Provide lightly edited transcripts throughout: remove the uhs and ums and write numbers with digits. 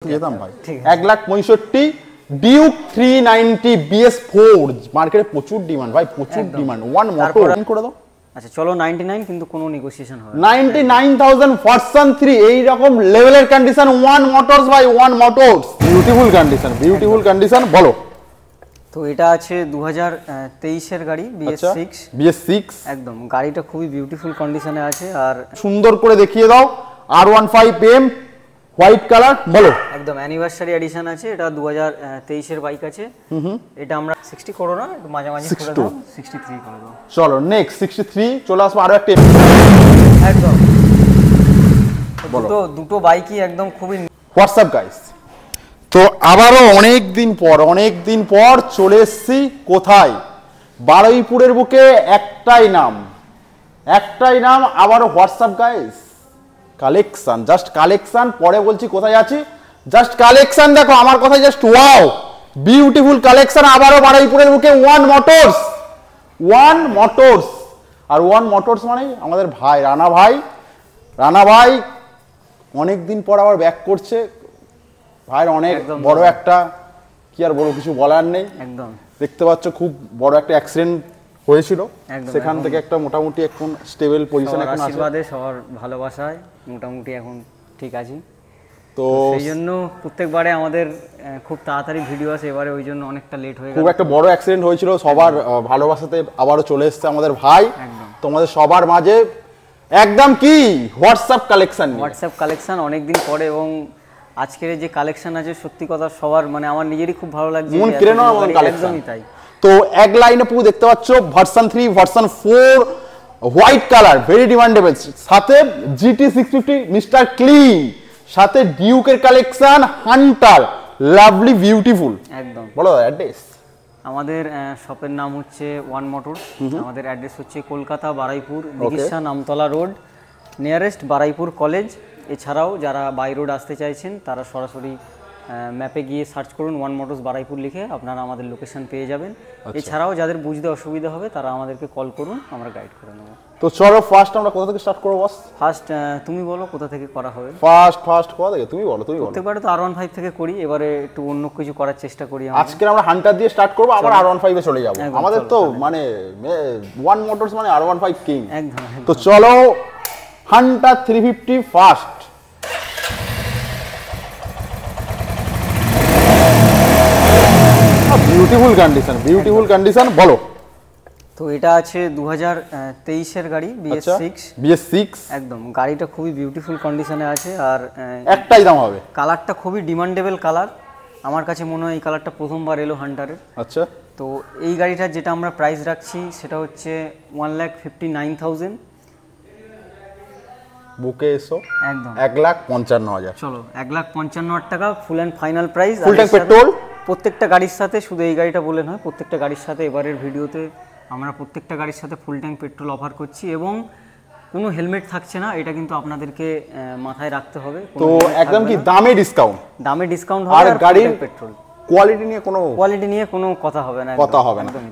যেতাম ভাই 1,65,000 Duke 390 BS4 মার্কেটে প্রচুর ডিমান্ড ভাই, প্রচুর ডিমান্ড। ওয়ান মোটর করে দাও। আচ্ছা চলো 99 কিন্তু কোনো নেগোসিয়েশন হবে 99,000 ভার্সন 3 এই রকম লেভেলের কন্ডিশন ওয়ান মোটরস ভাই, one motors beautiful condition, beautiful condition. বলো তো এটা আছে 2023 এর গাড়ি BS6 একদম গাড়িটা খুবই বিউটিফুল কন্ডিশনে আছে। আর সুন্দর করে দেখিয়ে দাও R15M হোয়াইট কালার। বলো একদম অ্যানিভার্সারি এডিশন আছে, এটা 2023 এর বাইক আছে। এটা আমরা 60 করো না, একটু মাঝামাঝি করে দাও, 63 করে দাও। চলো নেক্সট 63 চলে আসবো আরো একটা একদম দুটো বাইকই একদম খুবই হোয়াটসঅ্যাপ গাইস। তো আবারও অনেক দিন পর চলে এসেছি কোথায়, বারুইপুরের বুকে একটাই নাম আবারও WhatsApp guys. Collection, just collection. পরে বলছি কোথায় আছি, জাস্ট কালেকশন দেখো, আমার কথাই জাস্ট ওয়াও, বিউটিফুল কালেকশন। আবারও বারুইপুরের বুকে ওয়ান মোটরস। আর ওয়ান মোটরস মানে আমাদের ভাই রানা ভাই অনেক দিন পর আবার ব্যাক করছে। ভাইয়ের অনেক বড় একটা, কি আর বলবো, কিছু বলার নেই। একদম দেখতে পাচ্ছ খুব বড় একটা অ্যাক্সিডেন্ট হয়েছিল, সেখান থেকে একটা মোটামুটি এখন স্টেবল পজিশন এখন আছে। আশীর্বাদে সবার ভালোবাসায় মোটামুটি এখন ঠিক আছে। তো সেই জন্য প্রত্যেকবারে আমাদের খুব তাড়াতাড়ি ভিডিও আসে, এবারে ওই জন্য অনেকটা লেট হয়ে গেল। খুব একটা বড় অ্যাক্সিডেন্ট হয়েছিল, সবার ভালোবাসাতে আবারও চলে এসেছে আমাদের ভাই তোমাদের সবার মাঝে। একদম কি হোয়াটসঅ্যাপ কালেকশন অনেকদিন পরে, এবং আজকের যে কালেকশন আছে সত্যি কথা সবার মানে আমার নিজেরই খুব ভালো লাগছে, মন কেড়ে নেওয়ার মতো কালেকশন। তাই তো এক লাইনে পুরো দেখতে পাচ্ছ version 3 version 4 white colour very demandable, সাথে GT 650 মিস্টার ক্লিন, সাথে ডিউকের কালেকশন, হান্টার লাভলি বিউটিফুল। একদম বলো অ্যাড্রেস। আমাদের শপের নাম হচ্ছে ওয়ান মোটরস। আমাদের অ্যাড্রেস হচ্ছে Kolkata Baruipur Dighisha Namtala road, nearest Baruipur college. এছাড়াও যারা বাই রোড আসতে চাইছেন তারা সরাসরি ম্যাপে গিয়ে সার্চ করুন ওয়ান মোটরস বারুইপুর লিখে, আপনারা আমাদের লোকেশন পেয়ে যাবেন। এছাড়াও যাদের বুঝতে অসুবিধা হবে তারা আমাদেরকে কল করুন, আমরা গাইড করে নেব। তো চলো ফার্স্ট আমরা কোথা থেকে স্টার্ট করব বস? ফার্স্ট তুমি বলো কোথা থেকে করা হবে। ফার্স্ট কোথা থেকে তুমি বলো। প্রত্যেকবারে তো R15 থেকে করি, এবারে একটু অন্য কিছু করার চেষ্টা করি। আজকে আমরা হান্টার দিয়ে স্টার্ট করব, আবার R15 এ চলে যাব। আমাদের তো মানে ওয়ান মোটরস মানে R15 কিং। একদম। তো চলো হান্টার 350 ফার্স্ট। Beautiful condition. বলো। তো এটা আছে 2023 এর গাড়ি BS6 একদম গাড়িটা খুবই বিউটিফুল কন্ডিশনে আছে। আর একটাই দাম হবে, কালারটা খুবই ডিমান্ডেবল কালার। আমার কাছে মনে হয় এই কালারটা প্রথমবার এলো হান্টারের। আচ্ছা। তো এই গাড়িটার যেটা আমরা প্রাইস রাখছি সেটা হচ্ছে 1,59,000। বুকে এসো একদম 1,55,000। চলো 1,55,000 টাকা full and final price. Full tank petrol প্রত্যেকটা গাড়ির সাথে, শুধু এই গাড়িটা বলে নয়, প্রত্যেকটা গাড়ির সাথে এবারের ভিডিওতে আমরা প্রত্যেকটা গাড়ির সাথে ফুল ট্যাঙ্ক পেট্রোল অফার করছি, এবং কোনো হেলমেট থাকছে না, এটা কিন্তু আপনাদেরকে মাথায় রাখতে হবে। তো একদম কি দামে ডিসকাউন্ট হবে। আর গাড়ির পেট্রোল কোয়ালিটি নিয়ে কোনো কথা হবে না।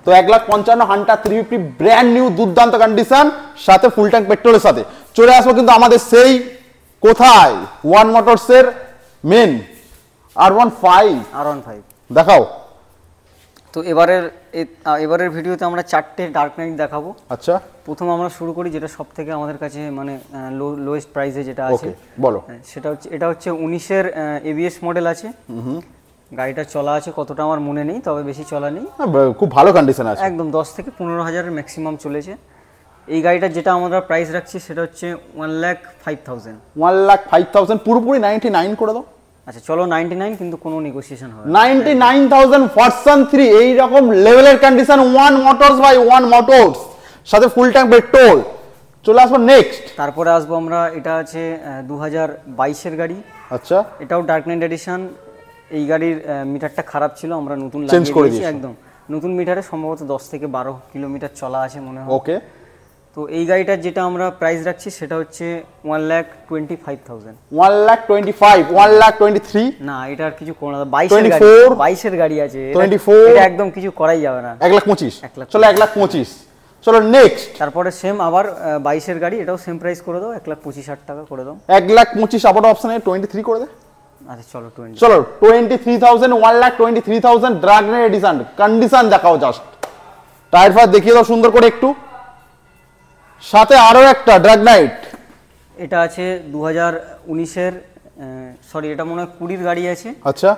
তো 1,55,000 হান্টার 350 ব্র্যান্ড নিউ দুর্দান্ত কন্ডিশন, সাথে ফুল ট্যাঙ্ক পেট্রোলের সাথে চলে আসবো কিন্তু আমাদের সেই কোথায়, ওয়ান মোটরস এর মেন R15 দেখাও। তো এবারের ভিডিওতে আমরা 4টে ডার্ক নাইট দেখাবো। আচ্ছা, প্রথম আমরা শুরু করি যেটা সবথেকে আমাদের কাছে মানে লোয়েস্ট প্রাইসে যেটা আছে। বলো। সেটা হচ্ছে, এটা হচ্ছে 19 এর ABS মডেল আছে। গাড়িটা চলা আছে কতটা আমার মনে নেই, তবে বেশি চলা নেই, খুব ভালো কন্ডিশন আছে। একদম 10 থেকে 15,000 ম্যাক্সিমাম চলেছে। এই গাড়িটা যেটা আমরা প্রাইস রাখছি সেটা হচ্ছে 1,05,000 পুরোপুরি 99 করে দাও। আচ্ছা চলো 99 কিন্তু কোনো নেগোসিয়েশন হবে 99,000 ভার্সন 3 এই রকম লেভেলের condition one motors by one motors, সাথে ফুল ট্যাঙ্ক পেট্রোল। চলে আসবো নেক্সট। তারপরে আসবো আমরা, এটা আছে 2022 এর গাড়ি। আচ্ছা, এটাও ডার্ক নাইট এডিশন। এই গাড়ির মিটারটা খারাপ ছিল, আমরা নতুন লাগিয়ে দিয়েছি। একদম নতুন মিটারে সম্ভবত 10 থেকে 12 কিলোমিটার চলা আছে মনে হয়। ওকে। তো এই গাড়িটার যেটা আমরা প্রাইস রাখছি সেটা হচ্ছে 1,25,000। 1,25,000 1,23,000 না, এটা আর কিছু করো না। 22 এর গাড়ি আছে, 24 এটা একদম কিছু করাই যাবে না। 1,25,000 চলো 1,25,000। চলো নেক্সট। তারপরে সেম আবার 22 এর গাড়ি, এটাও সেম প্রাইস করে দাও, 1,25,000 টাকা করে দাও। 1,25,000 আবার অপশনে 23 করে দে। আচ্ছা চলো 20 চলো 23,000 1,23,000 ড্রাগনের এডিশন কন্ডিশন দেখাও জাস্ট টায়ার ফায়ার দেখিয়ে দাও সুন্দর করে একটু সাথে আরো একটা ড্রাগনাইট এটা আছে 2019 এর সরি এটা মনে হয় 20 গাড়ি আছে আচ্ছা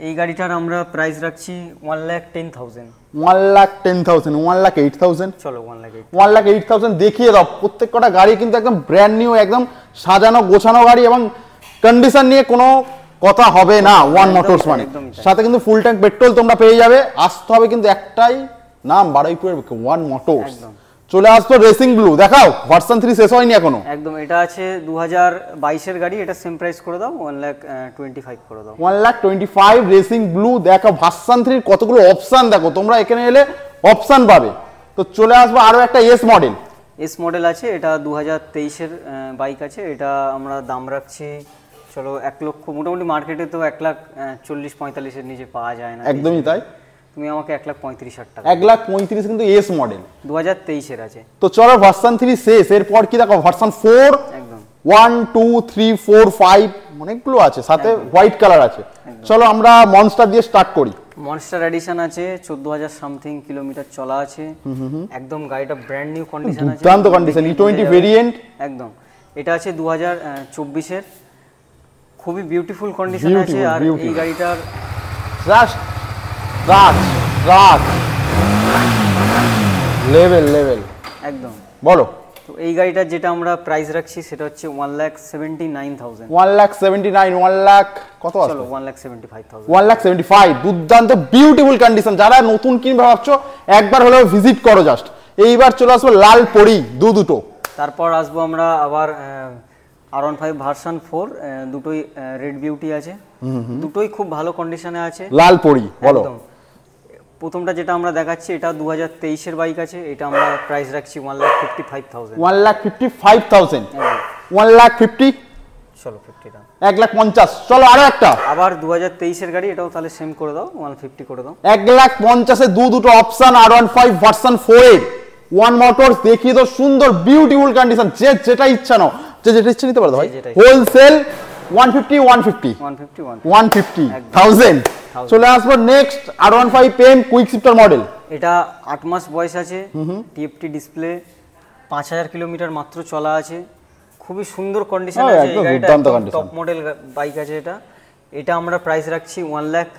এই গাড়িটার আমরা প্রাইস রাখছি 1,10,000 1,10,000 1,08,000 চলো 1,08,000 1,08,000 দেখিয়ে দাও প্রত্যেক কটা গাড়ি কিন্তু একদম ব্র্যান্ড নিউ একদম সাজানো গোছানো গাড়ি এবং কন্ডিশন নিয়ে কোনো কথা হবে না ওয়ান মোটরস মানে সাথে কিন্তু ফুল ট্যাঙ্ক পেট্রোল তোমরা পেয়ে যাবে আসতে হবে কিন্তু একটাই নাম বারুইপুরের ওয়ান মোটরস চলে আসতো রেসিং ব্লু দেখাও ভার্সন 3 শেষ হয়নি এখনো একদম এটা আছে 2022 এর গাড়ি এটা সেম প্রাইস করে দাও 1,25,000 করে দাও 1,25,000 রেসিং ব্লু দেখো ভার্সন 3 কতগুলো অপশন দেখো তোমরা এখানে এলে অপশন পাবে তো চলে আসবো আরো একটা এস মডেল এস মডেল আছে এটা 2023 এর বাইক আছে এটা আমরা দাম রাখছি চলো 1 লক্ষ মোটামুটি মার্কেটে তো 1,40,45 এর নিচে পাওয়া যায় না একদমই তাই তুমি আমাকে 1,35,000 টাকা 1,35,000 কিন্তু এস মডেল 2023 এর আছে তো চলো ভার্সন 3 শেষ এরপর কি দেখো ভার্সন 4 একদম 1 2 3 4 5 অনেকগুলো আছে সাথে হোয়াইট কালার আছে চলো আমরা মনস্টার দিয়ে স্টার্ট করি মনস্টার এডিশন আছে 14,000 সামথিং কিলোমিটার চলা আছে একদম গাড়িটা ব্র্যান্ড নিউ কন্ডিশন আছে দুর্দান্ত কন্ডিশন E20 ভেরিয়েন্ট একদম এটা আছে 2024 এর খুবই বিউটিফুল কন্ডিশন আছে আর এই গাড়িটার জাস্ট ট্রাক লেভেল একদম বলো তো এই গাড়িটার যেটা আমরা প্রাইস রাখছি সেটা হচ্ছে 1,79,000 1,79,000 1 লাখ কত আছে চলো 1,75,000 1,75,000 দুর্দান্ত বিউটিফুল কন্ডিশন যারা নতুন কিনবে ভাবছো একবার হলেও ভিজিট করো জাস্ট এইবার চলে আসবো লাল পরি দুটো তারপর আসবো আমরা আবার R15 ভার্সন 4 দুটোই রেড বিউটি আছে দুটোই খুব ভালো কন্ডিশনে আছে লাল পরি বলো প্রথমটা যেটা আমরা দেখাচ্ছি এটা 2023 এর বাইক আছে এটা আমরা প্রাইস রাখছি 1,55,000 1,55,000 1,50,000 চলো 50 দাও 1,50,000 চলো আরো একটা আবার 2023 এর গাড়ি এটাও তাহলে সেম করে দাও 150 করে দাও 1,50,000 এ দুটো অপশন R15 ভার্সন 4 এর ওয়ান মোটরস দেখিয়ে দাও সুন্দর বিউটিফুল কন্ডিশন যেটা ইচ্ছা নাও যেটা ইচ্ছা নিতে পারো ভাই হোলসেল 150,000 চলে আসবো next R15 PM quick shifter model এটা 8 মাস বয়স আছে টিএফটি ডিসপ্লে 5,000 কিলোমিটার মাত্র চলা আছে খুবই সুন্দর কন্ডিশন আছে এই গাড়িটা টপ মডেল বাইক আছে এটা আমরা প্রাইস রাখছি 1 লাখ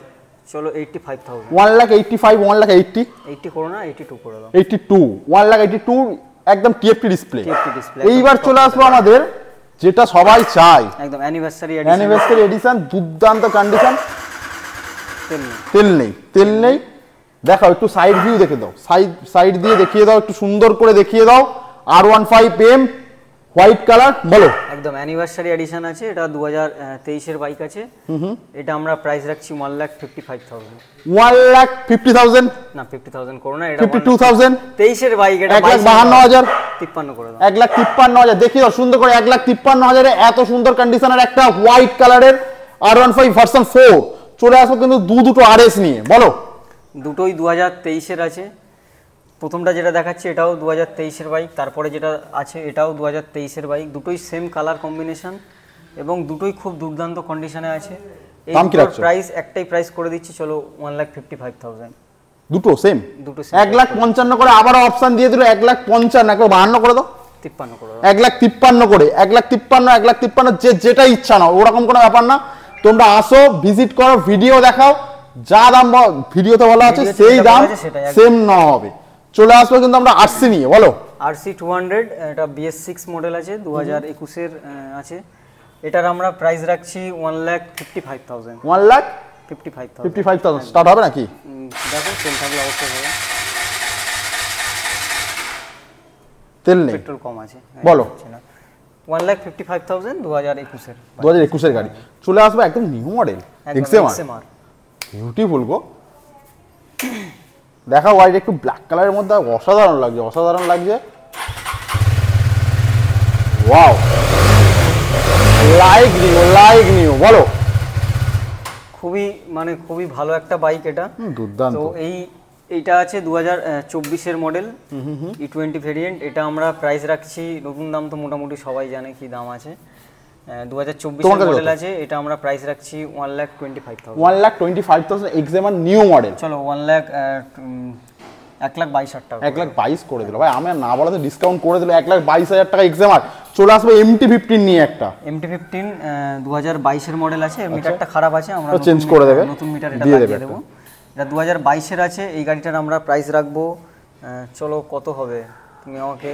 চলো 85,000 1,85,000 1,80,000 80 করো না 82 করে দাও 82 1,82,000 একদম টিএফটি ডিসপ্লে এইবার চলে আসবো আমাদের যেটা সবাই চায় একদম অ্যানিভার্সারি এডিশন দুর্দান্ত কন্ডিশন তেল নেই দেখাও একটু সাইড ভিউ দেখে দাও সাইড দিয়ে দেখিয়ে দাও একটু সুন্দর করে দেখিয়ে দাও R15 PM হোয়াইট কালার বলো একদম অ্যানিভার্সারি এডিশন আছে এটা 2023 এর বাইক আছে এটা আমরা প্রাইস রাখছি 1,55,000 1,50,000 না 50,000 করো না এটা 52,000 23 এর বাইক এটা 1,52,000 53 করে দাও 1,53,000 দেখিয়ে দাও সুন্দর করে 1,53,000 এ এত সুন্দর কন্ডিশনের একটা হোয়াইট কালারের R15 ভার্সন 4 চলে আসো কিন্তু দুটো RS নিয়ে বলো দুটোই 2023 এর আছে প্রথমটা যেটা দেখাচ্ছি এটাও 2023 এর বাইক তারপরে যেটা আছে এটাও 2023 এর বাইক দুটোই সেম কালার কম্বিনেশন এবং দুটোই খুব দুর্দান্ত কন্ডিশনে আছে এই প্রাইস একটাই প্রাইস করে দিচ্ছি চলো 1,55,000 দুটো সেম 1,55,000 করে আবার অপশন দিয়ে দিল 1,55,000 একবার 52 করে দাও 53 করে দাও 1,53,000 করে 1,53,000 যেটা ইচ্ছা নাও ওরকম কোনো ব্যাপার না তোমরা আসো ভিজিট করো ভিডিও দেখাও যা দাম ভিডিওতে বলা আছে সেই দাম সেম না হবে চলে আসবো কিন্তু আমরা RC নিয়ে বলো RC 200 এটা BS6 মডেল আছে 2021 এর আছে এটার আমরা প্রাইস রাখছি 1,55,000 1,55,000 স্টার্ট হবে নাকি দেখো তেল থাকলে অবশ্যই হবে তেল নেই পেট্রোল কম আছে বলো 1,55,000 2021 এর গাড়ি চলে আসবে একদম নিউ মডেল XMR বিউটিফুল গো দেখা হোয়াইট একটু ব্ল্যাক কালারের মধ্যে অসাধারণ লাগছে ওয়াও লাইক নিউ বলো খুবই ভালো একটা বাইক এটা দুর্দান্ত তো এইটা আছে 2024 এর মডেল E20 ভেরিয়েন্ট এটা আমরা প্রাইস রাখছি নতুন দাম তো মোটামুটি সবাই জানে কি দাম আছে 2024 এর মডেল আছে, এটা আমরা প্রাইস রাখছি 1,25,000। 1,25,000 এক্সএমআর নিউ মডেল। চলো 1,22,000 টাকা, 1,22,000 করে দিল ভাই, আমি আর না বলাতে ডিসকাউন্ট করে দিল 1,22,000 টাকা এক্সএমআর। চলে আসবে MT-15 নিয়ে একটা। MT-15 2022 এর মডেল আছে, মিটারটা খারাপ আছে, আমরা চেঞ্জ করে দেবে, নতুন মিটার এটা লাগিয়ে দেব। এটা 2022 এর আছে, এই গাড়িটার আমরা প্রাইস রাখবো, চলো কত হবে, তুমি আমাকে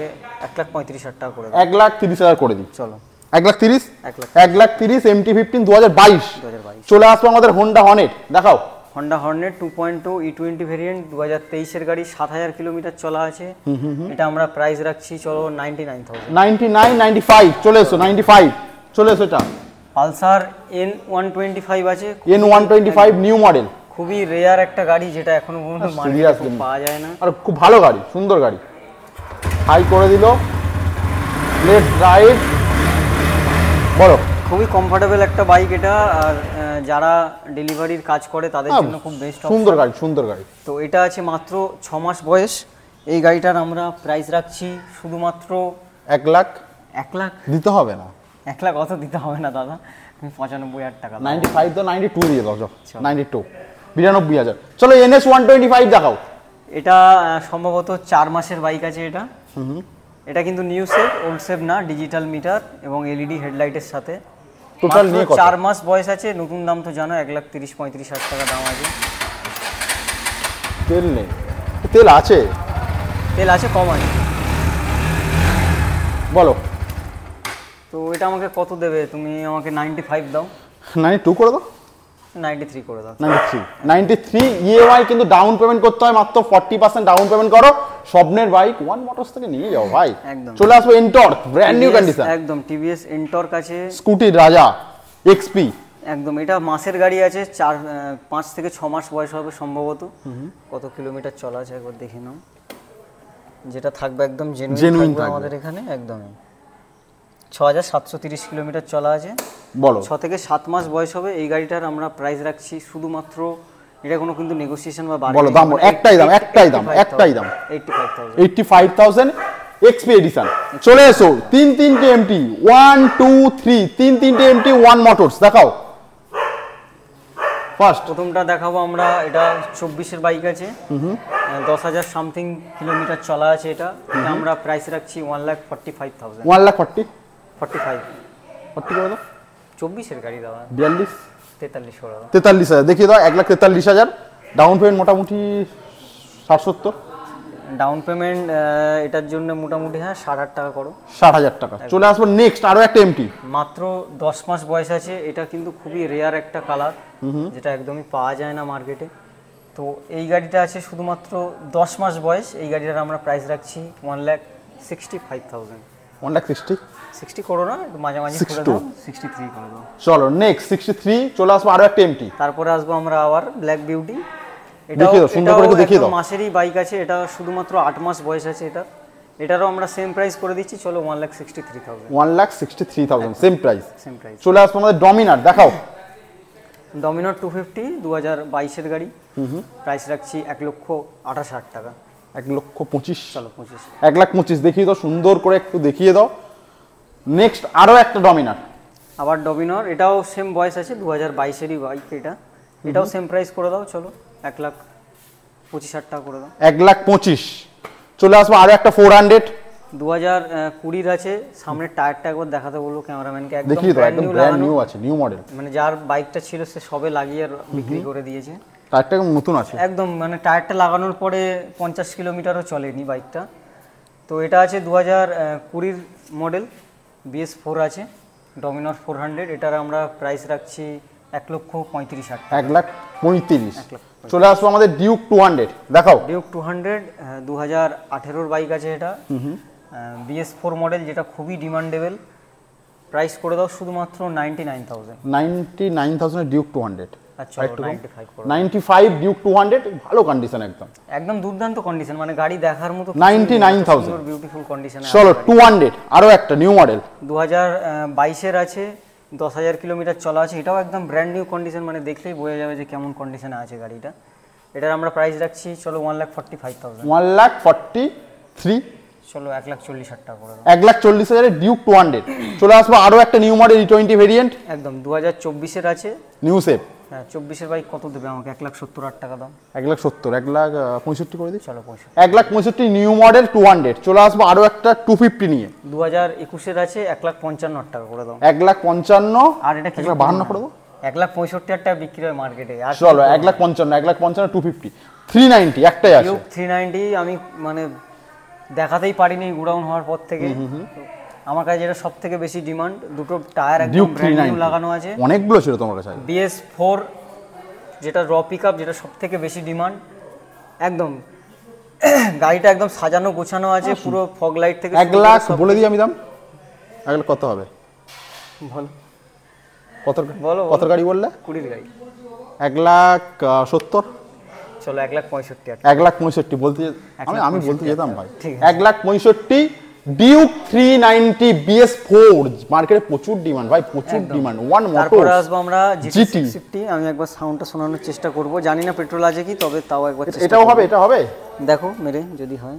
1,35,000 টাকা করে দাও। 1,30,000 করে দিই। চলো 1,30,000 1,30,000 MT-15 2022। চলে আসবে আমাদের হোন্ডা হর্নেট, দেখাও। হোন্ডা হর্নেট 2.2 E20 ভেরিয়েন্ট 2023 এর গাড়ি, 7,000 কিলোমিটার চলা আছে। এটা আমরা প্রাইস রাখছি চলো 99,000। 95 চলে এসো, 95 চলে এসো। এটা পালসার N125 আছে, N125 নিউ মডেল, খুবই রেয়ার একটা গাড়ি, যেটা এখনো পর্যন্ত মার্কেটে পাওয়া যায় না। আর খুব ভালো গাড়ি, সুন্দর গাড়ি। হাই করে দিল, লেটস রাইড, বলো। খুবই কমফোর্টেবল একটা বাইক এটা, আর যারা ডেলিভারির কাজ করে তাদের জন্য খুব বেস্ট। সুন্দর গাড়ি, সুন্দর গাড়ি। তো এটা আছে মাত্র 6 মাস বয়স। এই গাড়িটার আমরা প্রাইস রাখছি শুধুমাত্র 1 লাখ। 1 লাখ দিতে হবে না, 1 লাখ অত দিতে হবে না দাদা, তুমি 95,000 টাকা। 95 তো 92 দিয়ে দাও, 92 92,000। চলো NS 125 দেখাও। এটা সম্ভবত 4 মাসের বাইক আছে এটা। এটা কিন্তু নিউ সেভ, ওল্ড সেভ না, ডিজিটাল মিটার এবং এলইডি হেডলাইটের সাথে। টোটাল নিয়ে 4 মাস বয়স আছে, নতুন দাম তো জানো 1,30,000-35,000 টাকা দাম আছে। তেল নেই, তেল আছে, তেল আছে, কম আছে। বলো। তো এটা আমাকে কত দেবে, তুমি আমাকে 95 দাও। 92 করে দাও, 93 করে দাও। 93 EMI, কিন্তু ডাউন পেমেন্ট করতে হয়, মাত্র 40% ডাউন পেমেন্ট করো। স্বপ্নের বাইক ওয়ান মোটরস থেকে নিয়ে যাও ভাই। একদম চলে আসবে এনটর্ক, ব্র্যান্ড নিউ কন্ডিশন। একদম TVS এনটর্ক আছে, স্কুটি রাজা XP। একদম এটা মাসের গাড়ি আছে, 5 থেকে 6 মাস বয়স হবে সম্ভবত। কত কিলোমিটার চলা আছে একবার দেখে নাও, যেটা থাকবে একদম জেনুইন থাকবে আমাদের এখানে। একদমই 6,730 কিলোমিটার চলা আছে। বলো 6 থেকে 7 মাস বয়স হবে। এই গাড়িটার আমরা প্রাইস রাখছি শুধুমাত্র, এটা কোনো কিন্তু নেগোসিয়েশন বা বলো দাম, একটাই দাম 85,000 XP এডিশন। চলে এসো, 3 MT 1 2 3 3 MT 1 মোটরস দেখাও। ফার্স্ট প্রথমটা দেখাবো আমরা, এটা 24 এর বাইক আছে, 10,000 সামথিং কিলোমিটার চলা আছে। এটা আমরা প্রাইস রাখছি 1,45,000। 1,45 করে দাও। 24 এর গাড়ি দাও, 42 43 করে দাও। 43,000 দেখিয়ে দাও। 1,43,000 ডাউন পেমেন্ট মোটামুটি 60-70 ডাউন পেমেন্ট এটার জন্য মোটামুটি 60,000 টাকা করো। 60,000 টাকা। চলে আসবো নেক্সট, আরো একটা এমটি, মাত্র 10 মাস বয়স আছে। এটা কিন্তু খুবই রেয়ার একটা কালার, যেটা একদমই পাওয়া যায় না মার্কেটে। তো এই গাড়িটা আছে শুধুমাত্র 10 মাস বয়স। এই গাড়িটার আমরা প্রাইস রাখছি 1,65,000। 1,60 করো না, একটু মাঝামাঝি করে দাও, 63 করে দাও। চলো নেক্সট 63। চলে আসবো আরো একটা এমটি, তারপরে আসবো আমরা আবার ব্ল্যাক বিউটি। এটাও মাসেরই বাইক আছে, এটা শুধুমাত্র 8 মাস বয়স আছে। এটারও আমরা সেম প্রাইস করে দিচ্ছি, চলো 1,63,000। 1,63,000 সেম প্রাইস। চলে আসবো আমাদের ডমিনার, দেখাও। ডমিনার 250 2022 এর গাড়ি, প্রাইস রাখছি 1,28,000 টাকা। 1,25,000। চলো 25, 1,25,000 দেখিয়ে দাও, সুন্দর করে একটু দেখিয়ে দাও। নেক্সট আরো একটা ডমিনার, আবার ডমিনার, এটাও সেম বয়স আছে, 2022 এরই বাইক এটা। এটাও সেম প্রাইস করে দাও, চলো 1,25,000 টাকা করে দাও। 1,25,000। চলে আসবো আরো একটা 400 2020 আছে। সামনের টায়ারটা একবার দেখাতে বলবো ক্যামেরাম্যানকে, একদম দেখিয়ে দাও, একদম ব্র্যান্ড নিউ আছে, নিউ মডেল। মানে যার বাইকটা ছিল সে সবে লাগিয়ে বিক্রি করে দিয়েছে। টায়ারটা নতুন আছে একদম, মানে টায়ারটা লাগানোর পরে 50 কিলোমিটারও চলেনি বাইকটা। তো এটা আছে 2020 মডেল, BS4 আছে, ডমিনার 400। এটার আমরা প্রাইস রাখছি 1,35,000 টাকা। 1,35,000। চলে আসবো আমাদের ডিউক 200, দেখাও। ডিউক 200 2018 বাইক আছে এটা, BS4 মডেল, যেটা খুবই ডিমান্ডেবল। প্রাইস করে দাও শুধুমাত্র 99,000। 99,000 ডিউক 200। আচ্ছা 95 ডিউক 200, ভালো কন্ডিশন, একদম দুর্দান্ত কন্ডিশন, মানে গাড়ি দেখার মতো। 99,000 বিউটিফুল কন্ডিশনে। চলো 200 আরো একটা নিউ মডেল, 2022 এর আছে, 10,000 কিলোমিটার চলা আছে। এটাও একদম ব্র্যান্ড নিউ কন্ডিশন, মানে দেখলেই বোঝা যাবে যে কেমন কন্ডিশনে আছে গাড়িটা। এটার আমরা প্রাইস রাখছি চলো 1,45,000। 1,43,000। চলো 1,40,000 টাকা করে দাও। 1,40,000 ডিউক 200। চলে আসবো আরো একটা নিউ মডেল E20 ভেরিয়েন্ট, একদম 2024 আছে। New shape. হ্যাঁ 24 বাইক কত দেবে আমাকে? 1,70,000 টাকা দাম। 1,70,000, 1,65,000 করে দিই। চলো 65। 1,65,000 নিউ মডেল 200। চলে আসবো আরো একটা 250 নিয়ে। 2021 আছে 1,55,000 টাকা করে দাও। 1,55,000 আর এটা কি 1,52 করে দেবো। 1,65,000 টাকা বিক্রি হয় মার্কেটে। আর চলো 1,55,000 250 390 একটাই আছে। 390 আমি মানে দেখাতেই পারিনি গুডাউন হওয়ার পর থেকে। আমার কাছে যেটা সবথেকে বেশি ডিমান্ড, দুটো টায়ার একদম ব্র্যান্ড নিউ লাগানো আছে। অনেকগুলো ছিল তোমার কাছে। BS4 যেটা র পিকআপ, যেটা সবথেকে বেশি ডিমান্ড। একদম গাড়িটা একদম সাজানো গোছানো আছে, পুরো ফগ লাইট থেকে 1 লাখ বলে দিই আমি দাম। 1 লাখ কত হবে ভালো? কত বলো কত গাড়ি বললে? 20 গাড়ি। 1,70,000। চলো 1,65,000। 1,65,000 বলতে আমি বলতে যেতাম ভাই। ঠিক 1,65,000 ডিউক 390 BS4। মার্কেটে প্রচুর ডিমান্ড ভাই, প্রচুর ডিমান্ড। One motor. তারপরে আসবো আমরা GT650। আমি একবার সাউন্ডটা শোনানোর চেষ্টা করব, জানি না পেট্রোল আছে কি, তবে তাও একবার চেষ্টা এটাও হবে, এটা হবে। দেখো মেরে যদি হয়।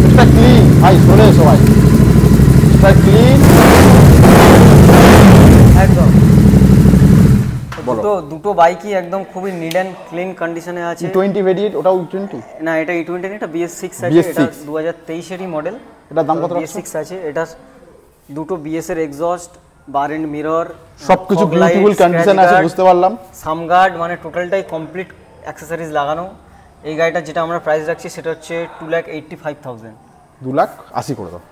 এটা ক্লিন ভাই, চলে এসো ভাই। এটা ক্লিন একদম। দুটো বাইকই একদম খুবই নিট অ্যান্ড ক্লিন কন্ডিশনে আছে। E20 ভেরিয়েন্ট, ওটাও E20 না, এটা E20 না, এটা BS6 আছে। এটা 2023 মডেল। এটার দাম কত? BS6 আছে। এটা দুটো BS এর এক্সস্ট, বার এন্ড মিরর, সবকিছু বিউটিফুল কন্ডিশন আছে, বুঝতে পারলাম। সামগার্ড, মানে টোটালটাই কমপ্লিট অ্যাকসেসরিজ লাগানো। এই গাড়িটা যেটা আমরা প্রাইস রাখছি সেটা হচ্ছে 2,85,000। 2,80,000 করে দাও।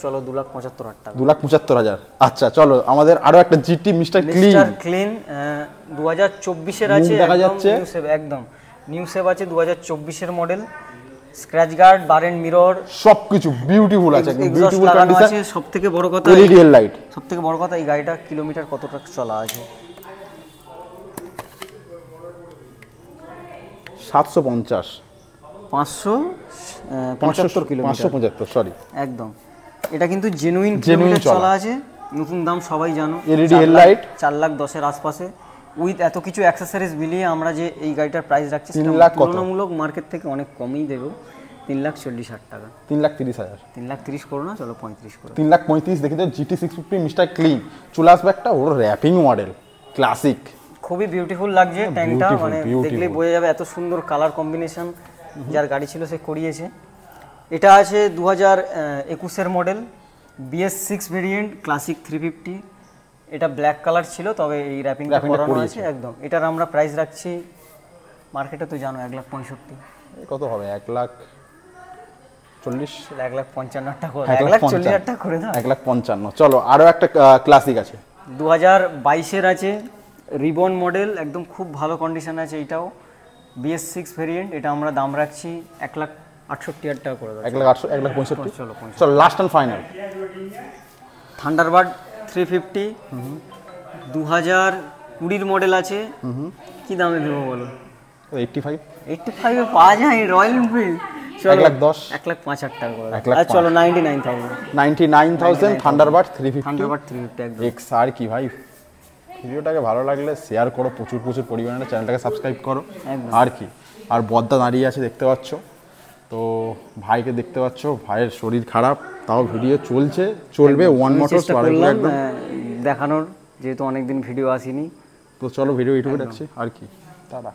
চলো 2,75,000 টাকা। 2,75,000। আচ্ছা চলো আমাদের আরো একটা GT মিস্টার ক্লিন। 2024 এর আছে, দেখা যাচ্ছে নিউ শেপ, একদম নিউ শেপ আছে। 2024 এর model, scratch guard, bar end mirror, সবকিছু বিউটিফুল আছে, বিউটিফুল কন্ডিশন আছে। সবথেকে বড় কথা LED লাইট। সবথেকে বড় কথা এই গাড়িটা কিলোমিটার কতটা চলা আছে? 750 575 কিলোমিটার। 575, সরি। একদম, এটা কিন্তু জেনুইন কিলোমিটার চলা আছে। নতুন দাম সবাই জানো, LED হেডলাইট 4,10,000 আশপাশে। উইথ এত কিছু অ্যাকসেসরিজ মিলিয়ে আমরা যে এই গাড়িটার প্রাইস রাখছি সেটা 3 লাখ কত? তুলনামূলক মার্কেট থেকে অনেক কমই দেবো। 3,40,000 টাকা। 3,30,000। 3,30,000 করো না, চলো 35 করো। 3,35,000 দেখি তো। GT650 মিস্টার ক্লিন চলে আসবে একটা, ওর র্যাপিং মডেল ক্লাসিক। খুবই বিউটিফুল লাগছে ট্যাঙ্কটা, মানে দেখলেই বোঝা যাবে এত সুন্দর কালার কম্বিনেশন। যার গাড়ি ছিল সে করিয়েছে। এটা আছে 2021 এর মডেল, BS6 ভেরিয়েন্ট, ক্লাসিক 350। এটা ব্ল্যাক কালার ছিল, তবে এই র্যাপিংটা করানো আছে একদম। এটার আমরা প্রাইস রাখছি মার্কেটে তো জানো 1,65,000। কত হবে? 1,40,000। 1,55,000 টাকা করে, 1,40,000 টাকা করে দাও। 1,55,000। চলো আরো একটা ক্লাসিক আছে, 2022 এর আছে, রিবন মডেল, একদম খুব ভালো কন্ডিশন আছে। এটাও BS6 ভেরিয়েন্ট। এটা আমরা দাম রাখছি 1,68,000 টাকা করে দাও। 1,65,000। চলো last and final, Thunderbird 350। 2020 model আছে। কি দামে দেবো বলো? 85 এ পাওয়া যায় রয়্যাল এনফিল্ড। 1,10,000। 1,05,000 টাকা করে। আর চলো 99,000 থান্ডারবার্ড 350। থান্ডারবার্ড 350 একদম। এক্স আর কি ভাই। ভিডিওটাকে ভালো লাগলে শেয়ার করো প্রচুর পরিমাণে, চ্যানেলটাকে সাবস্ক্রাইব করো। আর কি, আর বদ্দা দাঁড়িয়ে আছে দেখতে পাচ্ছ তো, ভাইকে দেখতে পাচ্ছ, ভাইয়ের শরীর খারাপ, তাও ভিডিও চলবে। ওয়ান মোটরস দেখানোর, যেহেতু অনেকদিন ভিডিও আসেনি। তো চলো ভিডিও ইউটিউবে রাখছি। আর কি, টাটা।